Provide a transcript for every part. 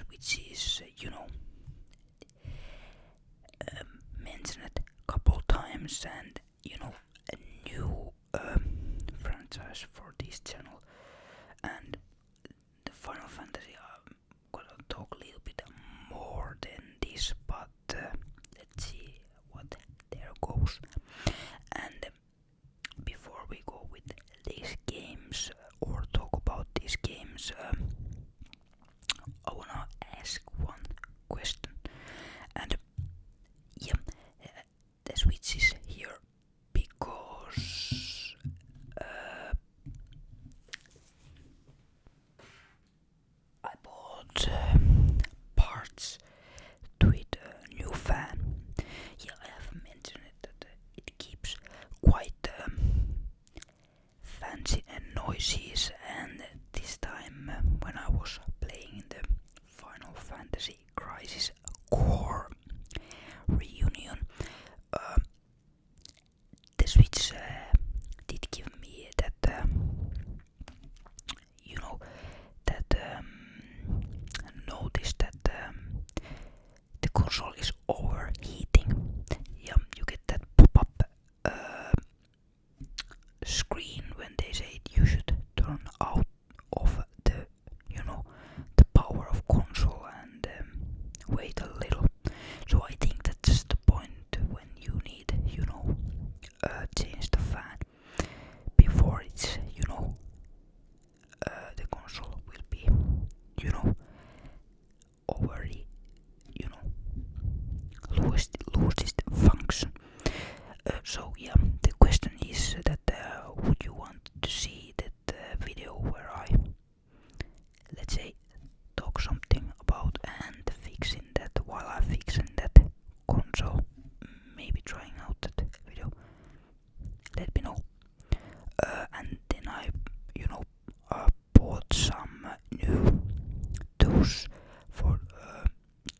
which is mentioned a couple times, and a new franchise for this channel. And the Final Fantasy, I'm gonna talk a little bit more than this, but let's see what there goes. And before we go with these games or talk about these games, I wanna ask one question. And the Switch is here because I bought parts to it, a new fan. Yeah, I have mentioned it that it keeps quite fancy and noises, and this time when I was playing the Final Fantasy Crisis Core reunion, the Switch did give me that notice that the console is overheating. Yeah, you get that pop-up screen when they say you should turn out of the the power of console and wait a little. So I think that's the point when you need change the fan before it's the console will be already lose its function. So yeah, the question is that would you want to see that video where I, let's say, talk something about and fixing that while I'm fixing that console, maybe trying out that video? Let me know. And then I bought some new tools for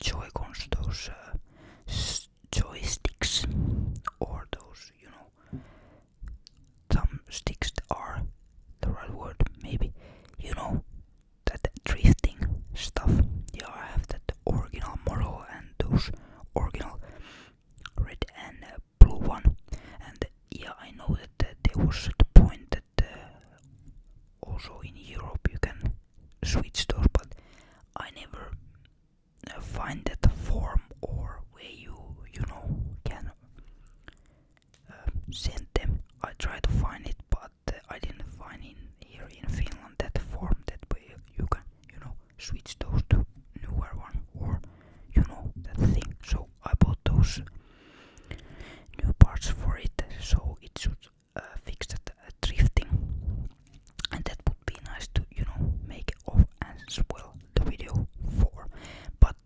Joy-Cons, those joysticks, or those thumb sticks are the right word, maybe, that drifting stuff. Yeah, I have that original model and those original red and blue one, and yeah, I know that there was the point that also in Europe you can switch those, but I never find that form or way you can send them. I tried to find it, but I didn't find here in Finland that form that way you can switch those to newer one, or that thing. So I bought those new parts for it, so it should fix that drifting, and that would be nice to make off as well the video for. But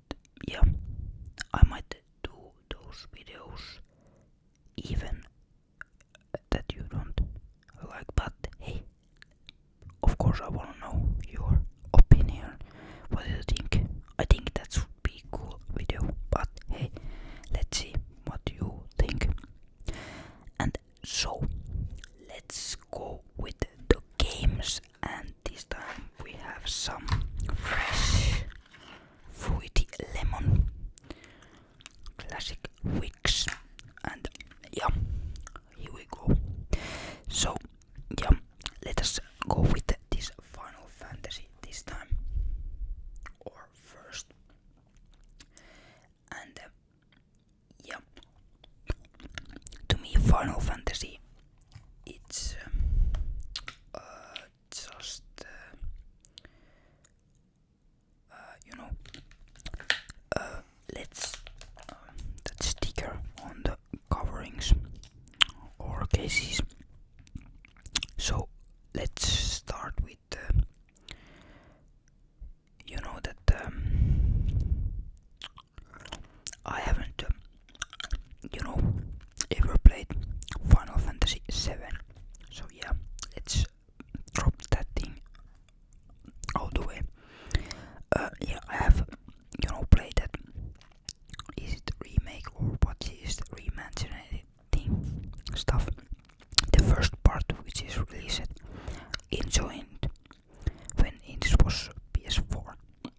yeah, I might do those videos even that you don't like, but hey, of course I wanna know your opinion. What do you think? I think that should be a cool video, but hey, let's see what you think. And so let's go with the games, and this time we have some fresh fruity lemon classic whisk, and yeah, here we go. So yeah, let us go with this Final Fantasy this time, or first. And yeah, to me Final Fantasy, it's just let's that sticker on the coverings or cases. So let's start with that I haven't ever played Final Fantasy 7. So yeah, let's drop that thing out the way. Yeah, I have played that. Is it remake or what is the reimagining thing stuff? The first part, which is released in joint when it was PS4.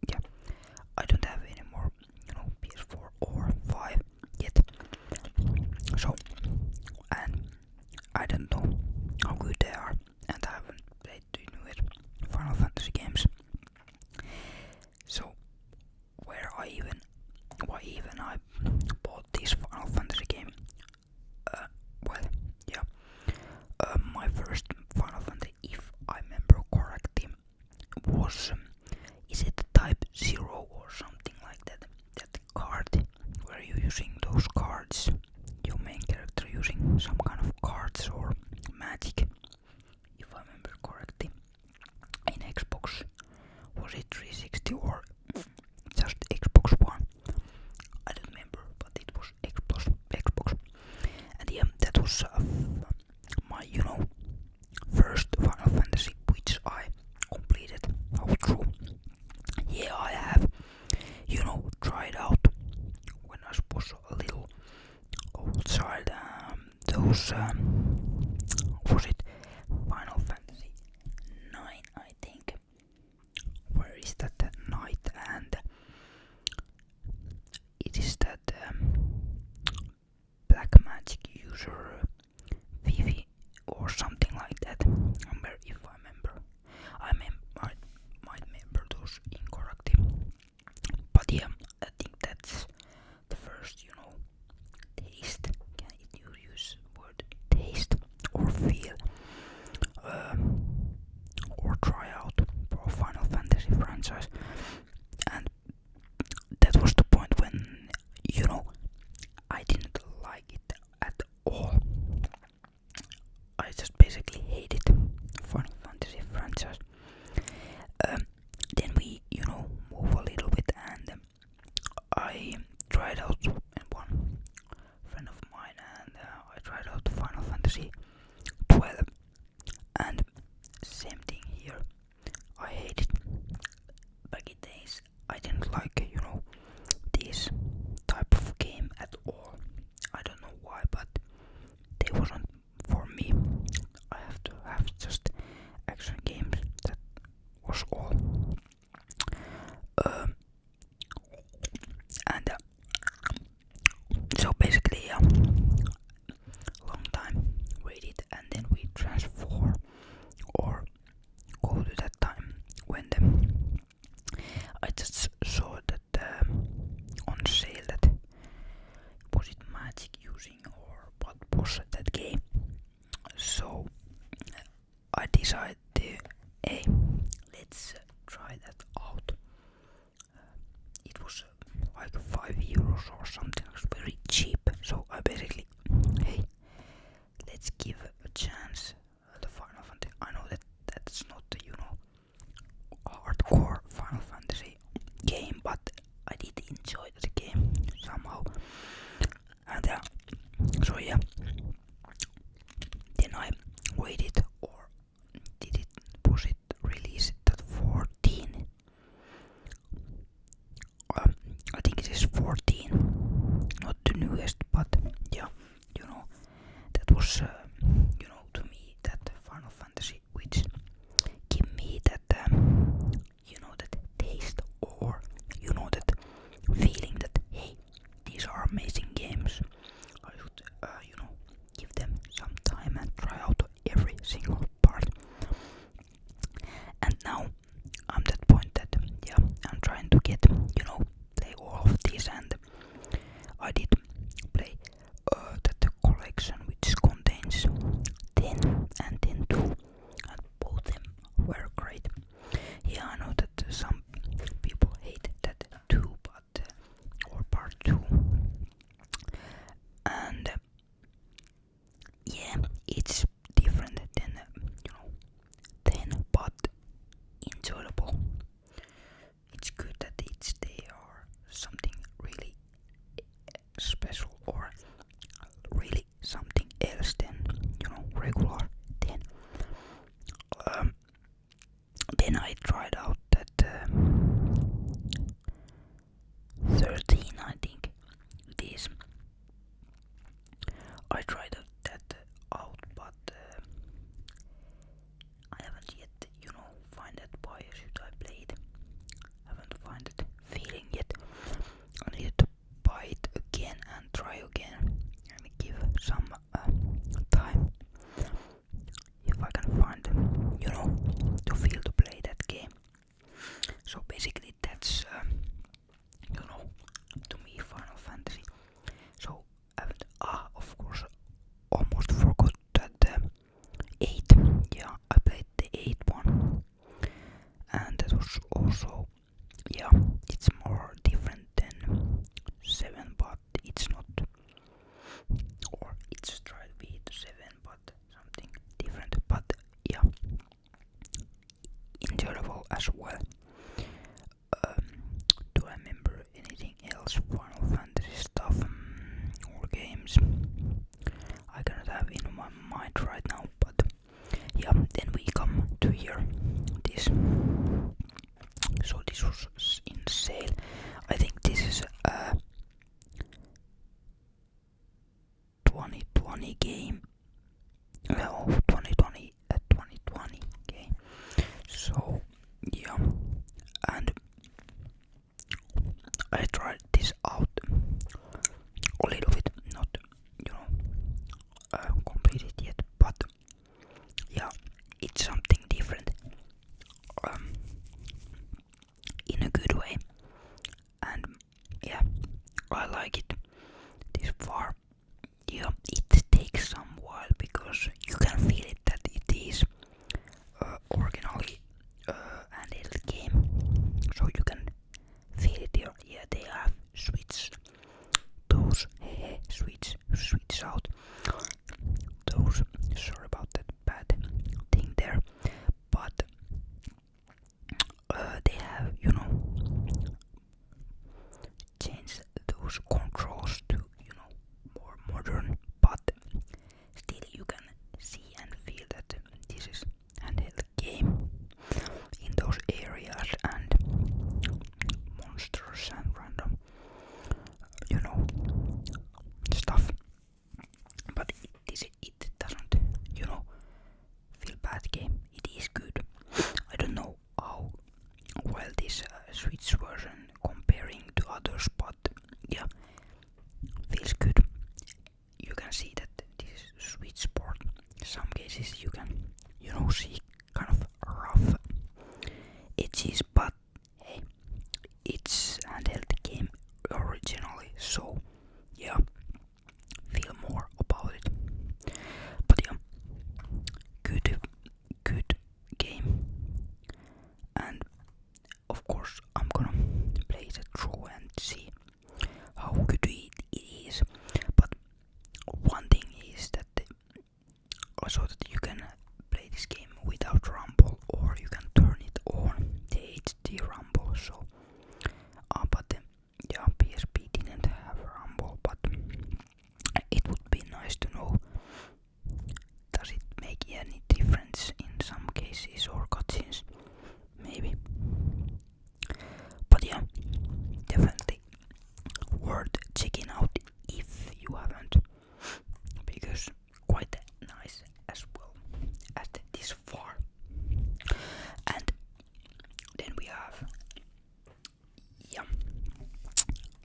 Yeah, it 360 or just Xbox One? I don't remember, but it was Xbox. And yeah, that was my, first Final Fantasy, which I completed. How true. Yeah, I have, tried out when I was a little old child. Those, was it Final Fantasy 9, I think. Where is that night? And it is that black magic user Vivi or something like that. If I remember, might remember those incorrectly. But yeah, I think that's the first, taste. Can you use word taste or feel or try out for Final Fantasy franchise? And that was the point when, I didn't like it at all. I just basically hated Final Fantasy franchise. Then we, move a little bit, and I tried out one friend of mine, and I tried out Final Fantasy 12, and same thing here. I hated. Back in days, I didn't like, this type of game at all. I don't know why, but they wasn't for me. I have to have just action games. That was all. And so basically, long time waited, and then we transform or go to that time when I just saw that on sale that was it magic using or what was that game. So I decided, hey, let's try that out. It was like €5 or something. It was very cheap. So I basically, hey, let's give a chance to Final Fantasy. I know that that's not, hardcore Final Fantasy,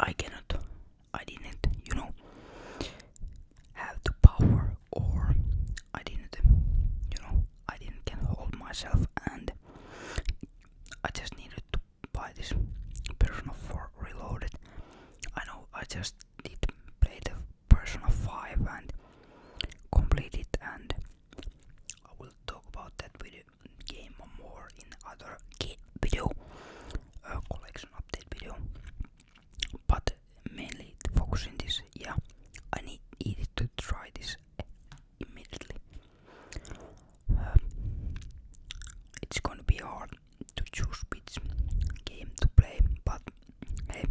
I didn't, have the power, or I didn't can hold myself, and I just needed to buy this Persona 4 Reloaded. I know I just did play the Persona 5 and complete it, and I will talk about that game more in other video collection update video. But mainly focusing this, I needed to try this immediately. It's gonna be hard to choose which game to play, but hey,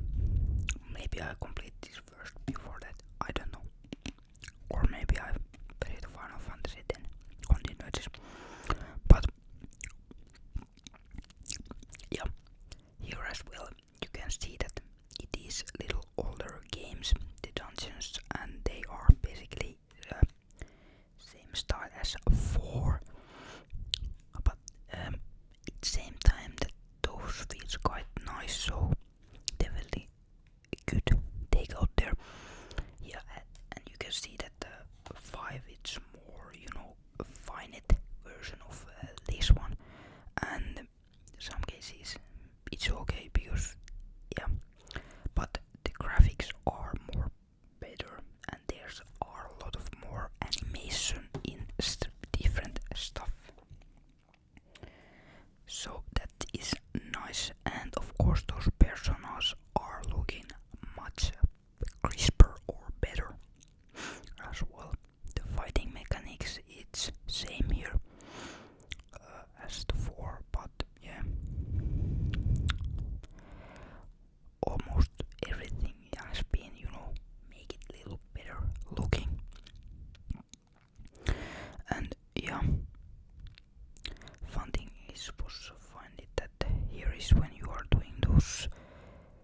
maybe I complete this first before that. I don't know, or maybe I play the Final Fantasy then continue this. But yeah, here as well you can see that it is little older games, the dungeons, and they are basically same style as 4, but at the same time that those feels quite nice, so definitely good take out there. Yeah, and you can see that the 5 it's more, a finite version of this one, and in some cases it's okay because but the graphics are more better, and there's are a lot of more animation in different stuff. So that is nice, and of course those personas are looking much crisper or better as well. The fighting mechanics it's same here as the 4, but almost everything has been, make it a little better looking. And fun thing is was find it that here is when you are doing those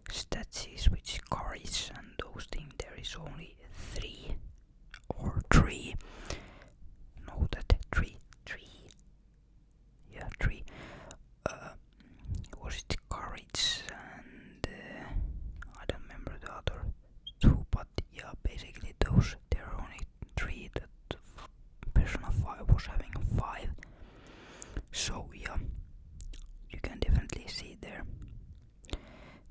stats with courage and those things, there is only 3 or 3. No, that 3. Yeah, 3. Was it courage and I don't remember the other 2, but yeah, basically those, there are only 3 that Persona 5 was having 5. So yeah, you can definitely see there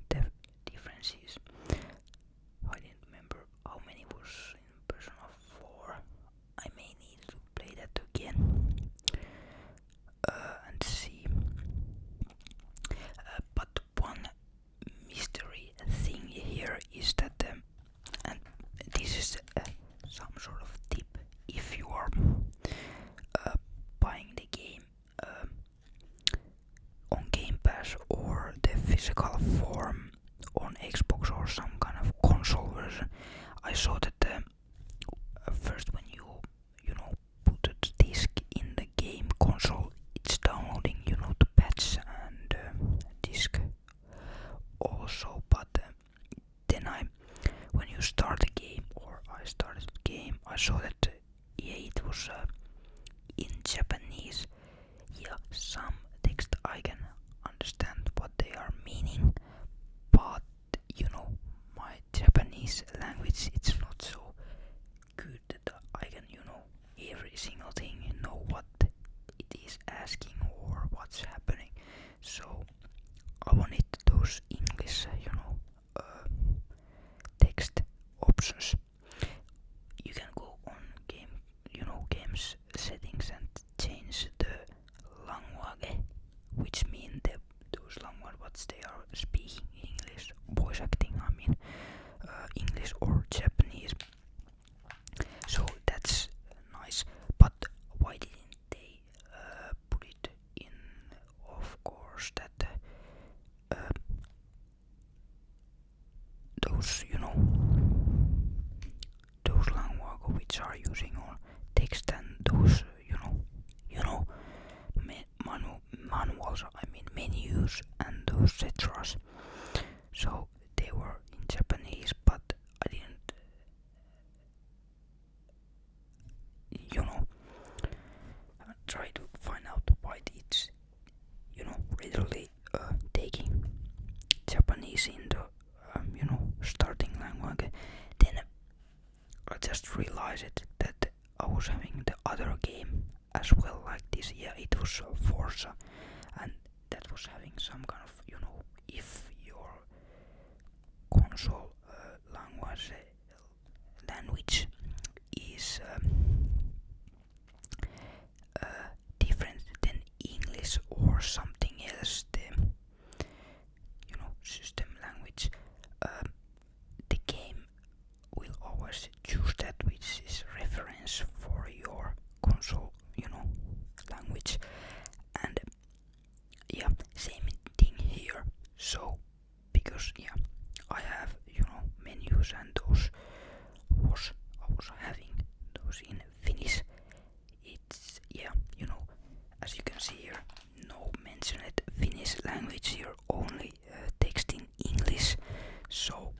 the differences. I didn't remember how many was in Persona 4. I may need to play that again and see. But one mystery thing here is that, and this is some sort of tip, if you are buying the game on Game Pass or the physical form on Xbox or some kind of console version, I saw that first when you put the disc in the game console, it's downloading the patch and disc also, but then when you start the game, or I started the game, I saw that it was in Japanese. Yeah, some text I can understand what they are meaning, but my Japanese language it's not so good that I can every single thing know what it is asking or what's happening. So I wanted those English text options. You can go on games settings and change the language, which mean those language what they are speaking English, voice acting, I mean English or Japanese. So that's nice, but why didn't they put it in? Of course, that those those language which are using on text and those manuals, I mean menus and those cetras. So they were in Japanese, but I didn't try to find out why it's literally taking Japanese in the start just realized that I was having the other game as well like this. Yeah, it was Forza, and that was having some kind of, if your console language is different than English or something else, the system language, the game will always choose that which is reference for your console, language. And yeah, same thing here. So because I have menus, and those I was having those in Finnish. It's as you can see here, no mentioned Finnish language here, only text in English. So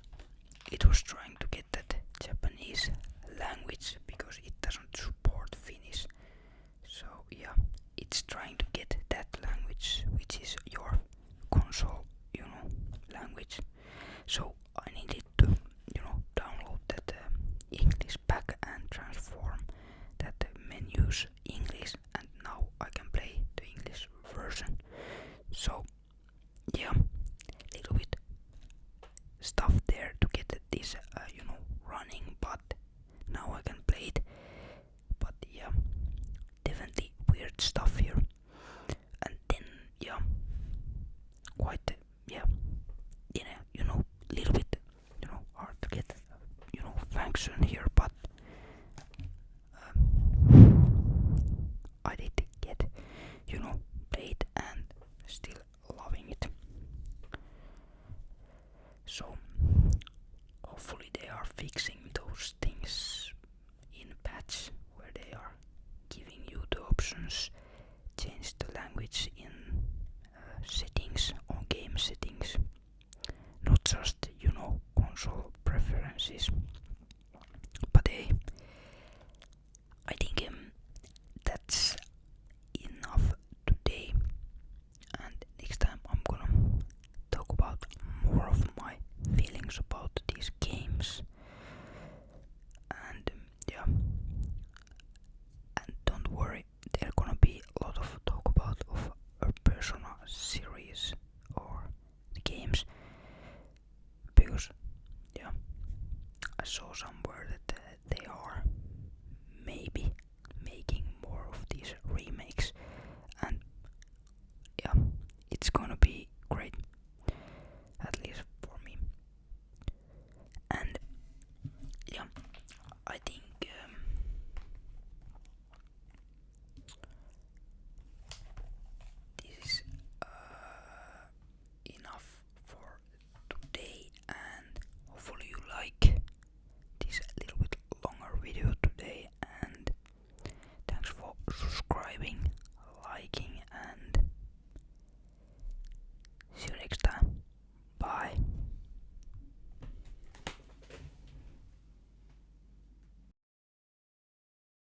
it was trying to get that Japanese language because it doesn't support Finnish. So it's trying to get that language, which is your console, language. So I needed to, download that English pack and transform that menus English, and now I can play the English version. So little bit stuff there to get this, running, but now I can play it. But definitely weird stuff here, and then quite little bit hard to get function here, but I did get played and still loving it. So hopefully they are fixing those things in patch where they are giving you the options, change the language in settings, on game settings, not just console preferences. But I think that's enough today, and next time I'm gonna talk about more of my feelings about these games. And and don't worry, there's gonna be a lot of talk about of a Persona series or the games, because I saw some